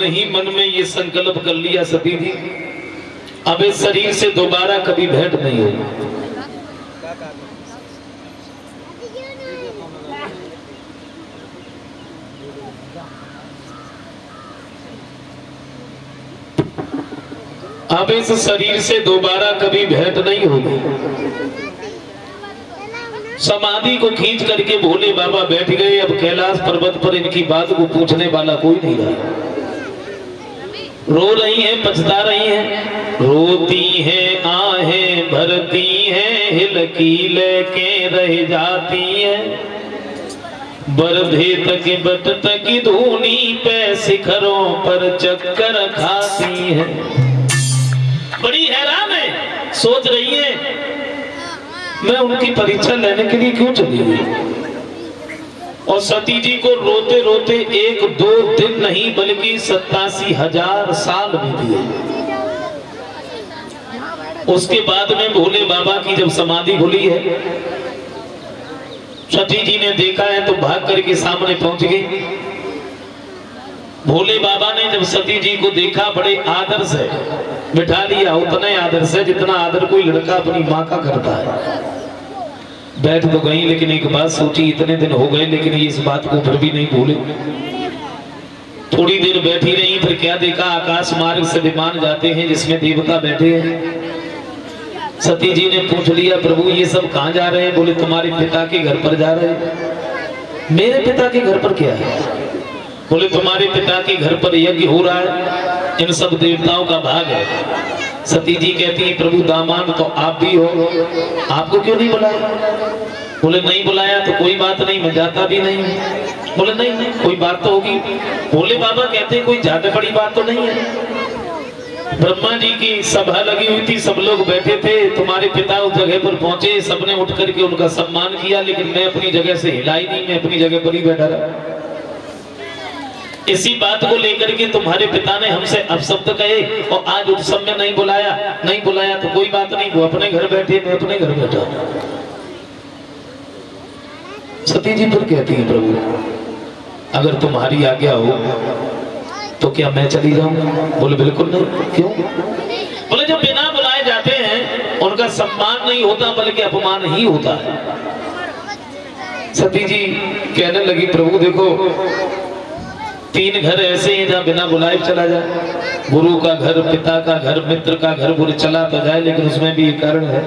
ही मन में ये संकल्प कर लिया सती जी, अब इस शरीर से दोबारा कभी भेंट नहीं होगी। अब इस शरीर से दोबारा कभी भेंट नहीं होगी। समाधि को खींच करके भोले बाबा बैठ गए। अब कैलाश पर्वत पर इनकी बात को पूछने वाला कोई नहीं रहा। रो रही हैं, पछता रही हैं, रोती हैं, आहें भरती हैं, हिलकी लेके रह जाती हैं, बरधे तक बट तक धूनी पे शिखरों पर चक्कर खाती हैं। बड़ी हैरान है, सोच रही है मैं उनकी परीक्षा लेने के लिए क्यों चली गई। और सती जी को रोते रोते 1-2 दिन नहीं बल्कि 87,000 साल बीत गए। उसके बाद में भोले बाबा की जब समाधि खुली है, सती जी ने देखा है तो भाग करके सामने पहुंच गई। भोले बाबा ने जब सती जी को देखा बड़े आदर से बिठा लिया, उतने आदर से जितना आदर कोई लड़का अपनी माँ का करता है। बैठ तो गई, लेकिन एक बात सोची, इतने दिन हो गए लेकिन इस बात को फिर भी नहीं भूले। थोड़ी देर बैठी रही, फिर क्या देखा, आकाश मार्ग से विमान जाते हैं जिसमें देवता बैठे हैं। सती जी ने पूछ लिया, प्रभु ये सब कहाँ जा रहे हैं? बोले तुम्हारे पिता के घर पर जा रहे हैं। मेरे पिता के घर पर क्या है? बोले तुम्हारे पिता के घर पर यज्ञ हो रहा है, इन सब देवताओं का भाग है। सती जी कहती है, प्रभु दामाद तो आप भी हो, आपको क्यों नहीं बुलाया? बोले नहीं बुलाया तो कोई बात नहीं, मैं जाता भी नहीं। बोले नहीं नहीं कोई बात तो होगी। भोले बाबा कहते कोई ज्यादा बड़ी बात तो नहीं है। ब्रह्मा जी की सभा लगी हुई थी, सब लोग बैठे थे, तुम्हारे पिता उस जगह पर पहुंचे, सबने उठ करके उनका सम्मान किया, लेकिन मैं अपनी जगह से हिला ही नहीं, मैं अपनी जगह पर ही बैठा रहा। इसी बात को लेकर के तुम्हारे पिता ने हमसे अपशब्द कहे और आज उत्सव में नहीं बुलाया। नहीं बुलाया तो कोई बात नहीं, वो अपने घर बैठे, मैं अपने घर बैठा। सती जी फिर कहती है, प्रभु अगर तुम्हारी आज्ञा हो तो क्या मैं चली जाऊं? बोले बिल्कुल नहीं। क्यों? बोले जब बिना बुलाए जाते हैं उनका सम्मान नहीं होता बल्कि अपमान ही होता है। सती जी कहने लगी, प्रभु देखो 3 घर ऐसे हैं जहाँ बिना बुलाए चला जाए। गुरु का घर, पिता का घर, मित्र का घर, बोले चला तो जाए, लेकिन उसमें भी एक कारण है।